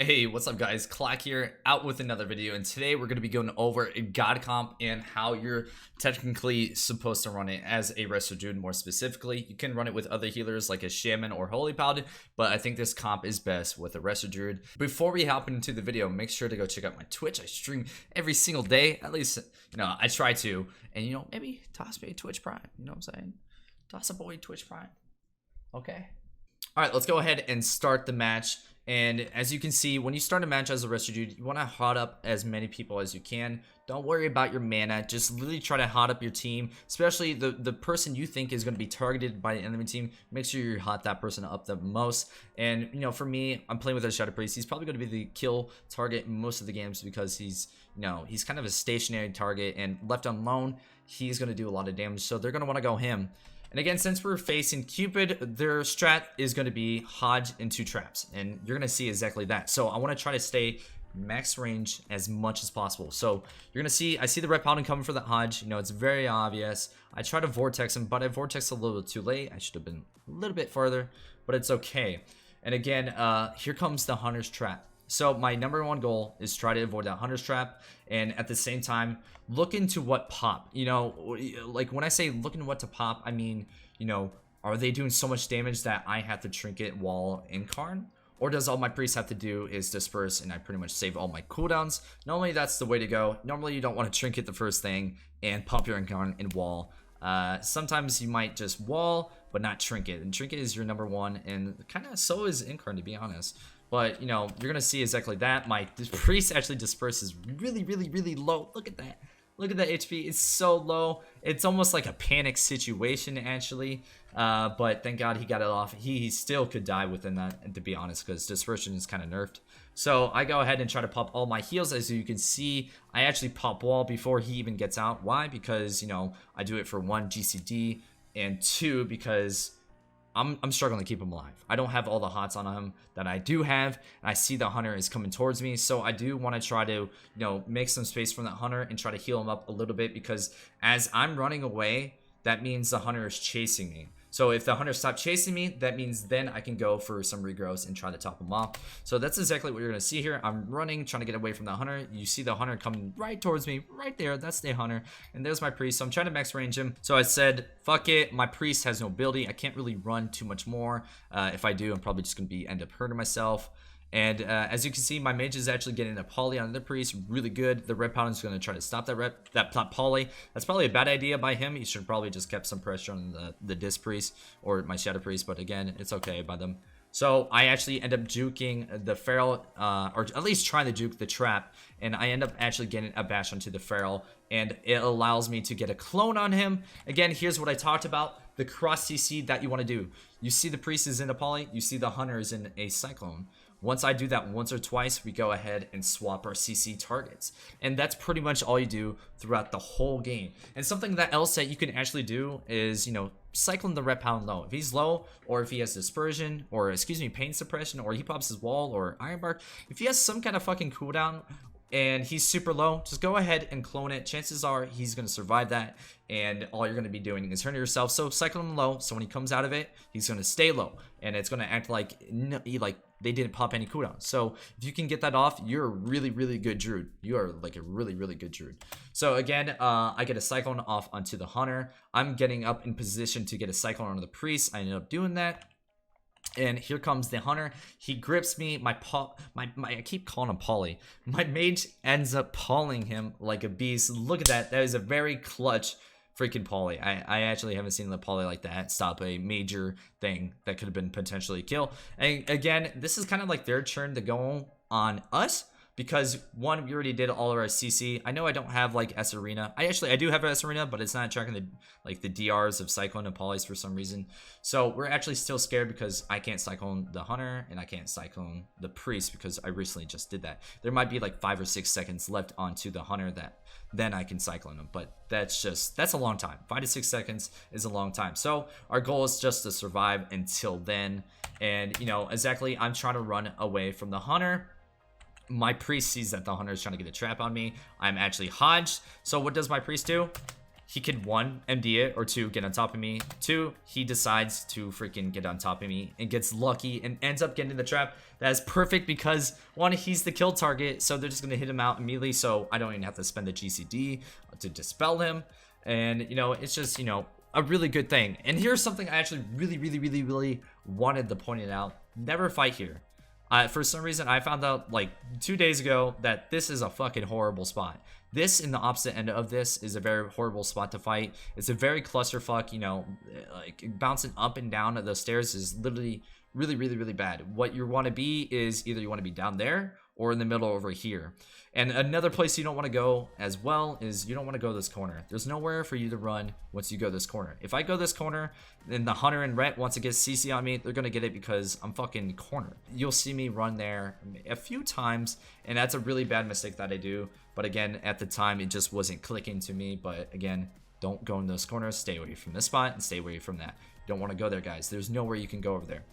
Hey, what's up guys? Claak here, out with another video, and today we're going to be going over a god comp and how you're technically supposed to run it as a Resto Druid. More specifically, you can run it with other healers like a Shaman or Holy Paladin, but I think this comp is best with a Resto Druid. Before we hop into the video, make sure to go check out my Twitch. I stream every single day, at least, I try to, and maybe toss me a Twitch Prime, you know what I'm saying? Toss a boy Twitch Prime, okay? Alright, let's go ahead and start the match. And as you can see, when you start a match as a Resto Druid, you want to hot up as many people as you can. Don't worry about your mana. Just literally try to hot up your team, especially the person you think is going to be targeted by the enemy team. Make sure you hot that person up the most. And, for me, I'm playing with a Shadow Priest. He's probably going to be the kill target in most of the games because he's kind of a stationary target. And left alone, he's going to do a lot of damage. So they're going to want to go him. And again, since we're facing Cupid, their strat is going to be Hodge into traps. And you're going to see exactly that. So I want to try to stay max range as much as possible. So you're going to see, I see the Red Paladin coming for that Hodge. It's very obvious. I try to Vortex him, but I Vortex a little bit too late. I should have been a little bit farther, but it's okay. And again, here comes the Hunter's Trap. So my number one goal is try to avoid that Hunter's Trap, and at the same time look into what pop. Like when I say look into what to pop, I mean, are they doing so much damage that I have to trinket wall Incarn? Or does all my priests have to do is disperse and I pretty much save all my cooldowns? Normally that's the way to go. Normally you don't want to trinket the first thing and pop your Incarn and wall. Sometimes you might just wall but not trinket, and trinket is your number one, and kind of so is Incarn, to be honest. But, you're going to see exactly that. My priest actually disperses really, really, really low. Look at that. Look at that HP. It's so low. It's almost like a panic situation, actually. But thank God he got it off. He still could die within that, to be honest, because dispersion is kind of nerfed. So I go ahead and try to pop all my heals. As you can see, I actually pop wall before he even gets out. Why? Because, I do it for 1, GCD, and 2, because I'm struggling to keep him alive. I don't have all the hots on him that I do have, and I see the Hunter is coming towards me, so I do want to try to, make some space from that Hunter and try to heal him up a little bit, because as I'm running away, that means the Hunter is chasing me. So if the Hunter stops chasing me, that means then I can go for some regrowths and try to top him off. So that's exactly what you're going to see here. I'm running, trying to get away from the Hunter. You see the Hunter coming right towards me, right there. That's the Hunter. And there's my Priest. So I'm trying to max range him. So I said, fuck it. My Priest has no ability. I can't really run too much more. If I do, I'm probably just going to end up hurting myself. And as you can see, my mage is actually getting a poly on the priest, really good. The Red Paladin is going to try to stop that poly. That's probably a bad idea by him. He should probably just kept some pressure on the disc priest or my shadow priest, but again, it's okay by them. So I actually end up juking the feral, or at least trying to juke the trap, and I end up actually getting a bash onto the feral, and it allows me to get a clone on him. Again, here's what I talked about, the cross CC that you want to do. You see the priest is in a poly, you see the hunter is in a cyclone. Once I do that once or twice, we go ahead and swap our CC targets. And that's pretty much all you do throughout the whole game. And something else that you can actually do is, cycling the Red Paladin low. If he's low, or if he has dispersion, or pain suppression, or he pops his wall, or iron bark, if he has some kind of fucking cooldown and he's super low, just go ahead and clone it. Chances are he's going to survive that, and all you're going to be doing is hurting yourself. So cycle him low, so when he comes out of it, he's going to stay low, and it's going to act like they didn't pop any cooldowns. So if you can get that off, you're a really, really good druid. You are like a really, really good druid. So again, I get a cyclone off onto the hunter. I'm getting up in position to get a cyclone onto the priest. I ended up doing that. And here comes the hunter. He grips me. I keep calling him Polly. My mage ends up pawing him like a beast. Look at that. That is a very clutch freaking poly. I actually haven't seen the poly like that stop a major thing that could have been potentially a kill. And again, this is kind of like their turn to go on us, because one, we already did all of our CC. I know I don't have like S Arena. I do have S Arena, but it's not tracking the DRs of Cyclone and Polys for some reason. So we're actually still scared because I can't Cyclone the Hunter and I can't Cyclone the Priest because I recently just did that. There might be like 5 or 6 seconds left onto the Hunter that then I can Cyclone them, but that's a long time. 5 to 6 seconds is a long time. So our goal is just to survive until then. And exactly, I'm trying to run away from the Hunter. My priest sees that the hunter is trying to get a trap on me. I'm actually hodged. So what does my priest do? he could, one, MD it, or two, get on top of me. Two, he decides to freaking get on top of me and gets lucky and ends up getting the trap. That is perfect because, one, he's the kill target, so they're just going to hit him out immediately, so I don't even have to spend the GCD to dispel him. And, you know, it's just, you know, a really good thing. And here's something I actually really wanted to point it out. Never fight here. For some reason, I found out like 2 days ago that this is a fucking horrible spot. This, in the opposite end of this, is a very horrible spot to fight. It's a very clusterfuck, you know, like bouncing up and down the stairs is literally really bad. What you want to be is either you want to be down there or in the middle over here. And another place you don't want to go as well is you don't want to go this corner. There's nowhere for you to run once you go this corner. If I go this corner, then the hunter and ret, once it gets CC on me, they're going to get it because I'm fucking cornered. You'll see me run there a few times, and that's a really bad mistake that I do. But again, at the time, it just wasn't clicking to me. But again, don't go in those corners. Stay away from this spot and stay away from that. You don't want to go there, guys. There's nowhere you can go over there.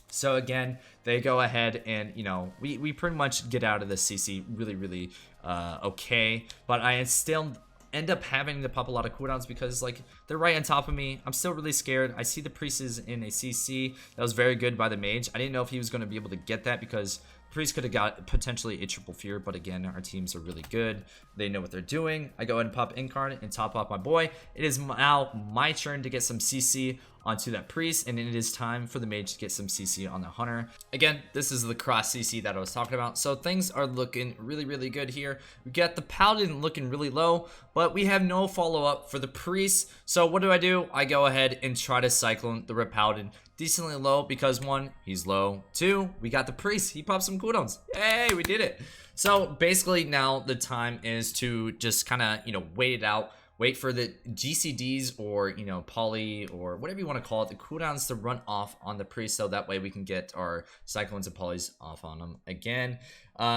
So again, they go ahead and, you know, we pretty much get out of the CC really okay, but I still end up having to pop a lot of cooldowns because, like, they're right on top of me. I'm still really scared. I see the priest is in a CC. That was very good by the mage. I didn't know if he was going to be able to get that because priest could have got potentially a triple fear, but again, our teams are really good. They know what they're doing. I go ahead and pop incarnate and top off my boy. It is now my turn to get some CC onto that priest, and it is time for the mage to get some CC on the hunter. Again, this is the cross CC that I was talking about, so things are looking really good here. We got the paladin looking really low, but we have no follow-up for the priest. So what do? I go ahead and try to cyclone the red paladin decently low because, one, he's low. Two, we got the priest. He popped some cooldowns. Yay, we did it. So basically now the time is to just kind of, you know, wait it out. Wait for the GCDs or, you know, poly or whatever you want to call it, the cooldowns to run off on the priest, so that way we can get our cyclones and polys off on them again.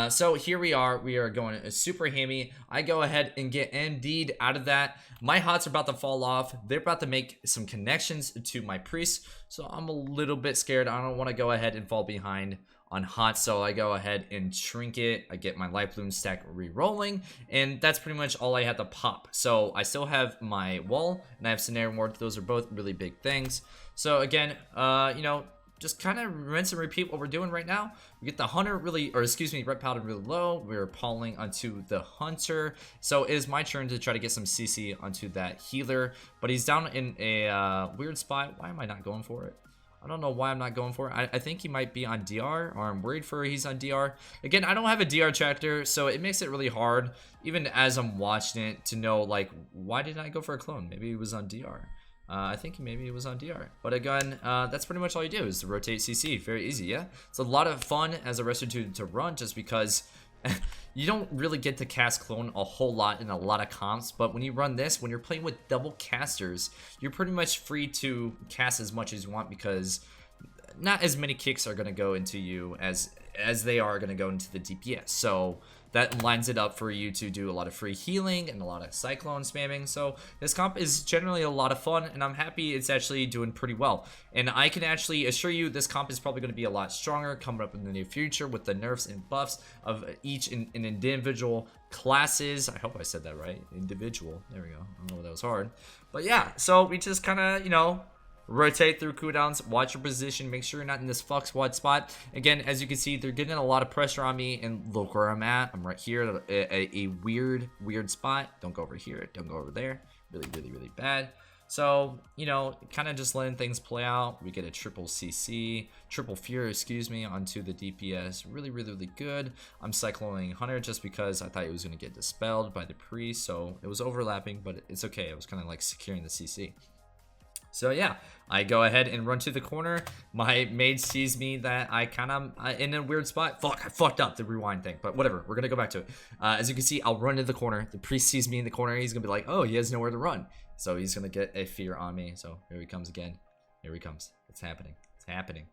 So here we are going super hammy. I go ahead and get MD'd out of that. My hots are about to fall off. They're about to make some connections to my priest, so I'm a little bit scared. I don't want to go ahead and fall behind on hot, so I go ahead and shrink it. I get my life bloom stack re-rolling, and that's pretty much all I had to pop. So I still have my wall and I have scenario ward. Those are both really big things. So again, you know, just kind of rinse and repeat what we're doing right now. We get the hunter red powder really low. We're pulling onto the hunter, so it is my turn to try to get some CC onto that healer, but he's down in a weird spot. Why am I not going for it? I don't know why I'm not going for it. I think he might be on DR, or I'm worried for he's on DR. Again, I don't have a DR tracker, so it makes it really hard, even as I'm watching it, to know, like, why didn't I go for a clone? Maybe he was on DR. I think maybe it was on DR. But again, that's pretty much all you do is to rotate CC. Very easy, yeah? It's a lot of fun as a wrestler to run, just because you don't really get to cast clone a whole lot in a lot of comps, but when you run this, when you're playing with double casters, you're pretty much free to cast as much as you want because not as many kicks are going to go into you as they are going to go into the DPS. So that lines it up for you to do a lot of free healing and a lot of cyclone spamming. So this comp is generally a lot of fun, and I'm happy it's actually doing pretty well. And I can actually assure you this comp is probably going to be a lot stronger coming up in the near future with the nerfs and buffs of each in individual classes. I hope I said that right. Individual. There we go. I don't know if that was hard. But yeah, so we just kind of, you know, rotate through cooldowns, watch your position, make sure you're not in this fuck squad spot. Again, as you can see, they're getting a lot of pressure on me, and look where I'm at. I'm right here at a weird spot. Don't go over here, don't go over there. Really bad. So, you know, kind of just letting things play out. We get a triple fear, excuse me, onto the DPS. Really good. I'm cycloning hunter just because I thought it was going to get dispelled by the priest, so it was overlapping, but it's okay. It was kind of like securing the CC. So yeah, I go ahead and run to the corner. My mage sees me that I kind of in a weird spot. Fuck, I fucked up the rewind thing, but whatever. We're gonna go back to it. As you can see, I'll run to the corner. The priest sees me in the corner. He's gonna be like, oh, he has nowhere to run. So he's gonna get a fear on me. So here he comes again. Here he comes. It's happening. It's happening.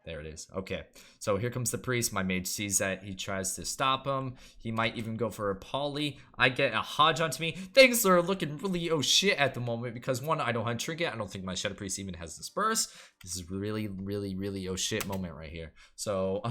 There it is. Okay, so here comes the priest. My mage sees that. He tries to stop him. He might even go for a poly. I get a hodge onto me. Things are looking really oh shit at the moment because, one, I don't have trinket. I don't think my shadow priest even has disperse. This is really oh shit moment right here. So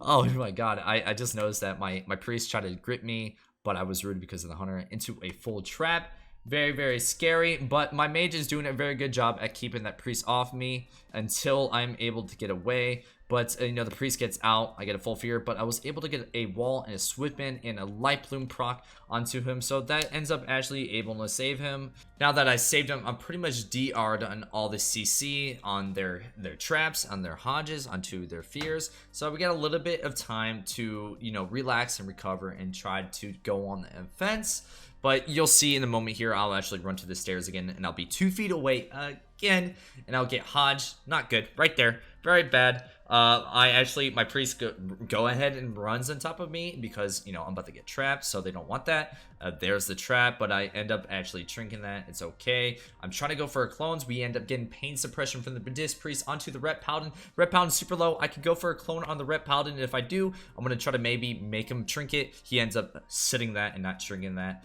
oh my god, I just noticed that my priest tried to grip me but I was rooted because of the hunter into a full trap. Very, very scary, but my mage is doing a very good job at keeping that priest off me until I'm able to get away. But you know, the priest gets out, I get a full fear, but I was able to get a wall and a swiftman and a light plume proc onto him, so that ends up actually able to save him. Now that I saved him, I'm pretty much DR'd on all the CC, on their traps, on their hodges, onto their fears. So we got a little bit of time to, you know, relax and recover and try to go on the offense. But you'll see in a moment here, I'll actually run to the stairs again, and I'll be 2 feet away again, and I'll get hodged. Not good. Right there. Very bad. My priest go ahead and runs on top of me because, you know, I'm about to get trapped, so they don't want that. There's the trap, but I end up actually trinking that. It's okay. I'm trying to go for a clones. We end up getting pain suppression from the Buddhist priest onto the Ret Paladin. Ret Paladin super low. I could go for a clone on the Ret Paladin, and if I do, I'm going to try to maybe make him trinket. He ends up sitting that and not trinking that.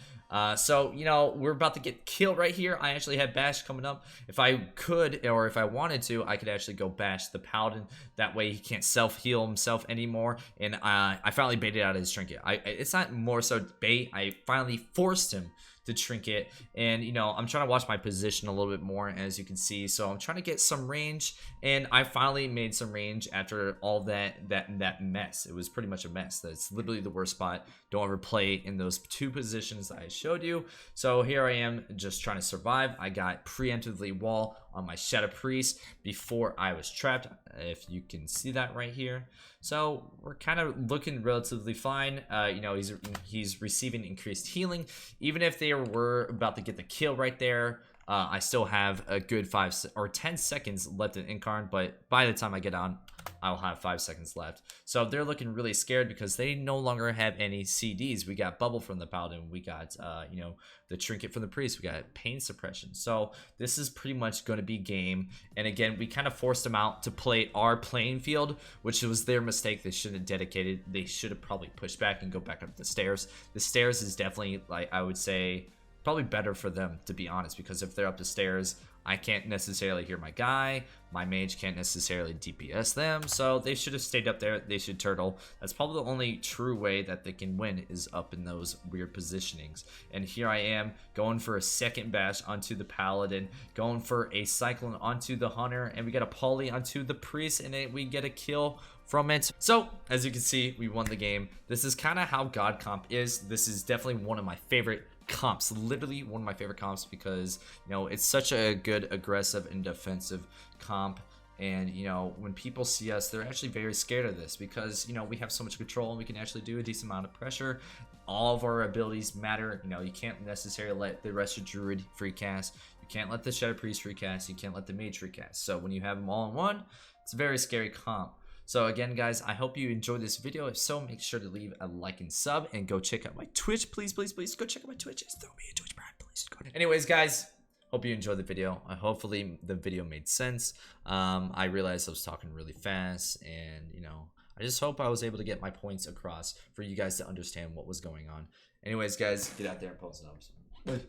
So, you know, we're about to get killed right here. I actually had bash coming up. If I could, or if I wanted to, I could actually go bash the paladin. That way he can't self-heal himself anymore. And I finally baited out his trinket. It's not more so bait. I finally forced him to trinket, and you know, I'm trying to watch my position a little bit more, as you can see. So I'm trying to get some range, and I finally made some range after all that mess. It was pretty much a mess. That's literally the worst spot. Don't ever play in those 2 positions that I showed you. So here I am just trying to survive. I got preemptively wall on my Shadow Priest before I was trapped, if you can see that right here. So we're kind of looking relatively fine. You know, he's receiving increased healing. Even if they were about to get the kill right there, I still have a good 5 or 10 seconds left in Incarn, but by the time I get on, I'll have 5 seconds left. So they're looking really scared because they no longer have any CDs. We got bubble from the paladin. We got, you know, the trinket from the priest. We got pain suppression. So this is pretty much going to be game. And again, we kind of forced them out to play our playing field, which was their mistake. They shouldn't have dedicated. They should have probably pushed back and go back up the stairs. The stairs is definitely, like, I would say, probably better for them, to be honest, because if they're up the stairs, I can't necessarily hear my guy. My mage can't necessarily DPS them, so they should have stayed up there. They should turtle. That's probably the only true way that they can win, is up in those weird positionings. And here I am going for a second bash onto the paladin, going for a cyclone onto the hunter, and we got a poly onto the priest, and we get a kill from it. So as you can see, we won the game. This is kind of how God Comp is. This is definitely one of my favorite comps, literally one of my favorite comps, because you know, it's such a good aggressive and defensive comp. And you know, when people see us, they're actually very scared of this, because you know, we have so much control and we can actually do a decent amount of pressure. All of our abilities matter. You know, you can't necessarily let the rest of druid free cast, you can't let the shadow priest free cast, you can't let the mage free cast. So when you have them all in one, it's a very scary comp. So again, guys, I hope you enjoyed this video. If so, make sure to leave a like and sub, and go check out my Twitch. Please, please, please go check out my Twitch. Just throw me a Twitch brand, please. Anyways, guys, hope you enjoyed the video. Hopefully the video made sense. I realized I was talking really fast, and you know, I just hope I was able to get my points across for you guys to understand what was going on. Anyways, guys, get out there and post it up.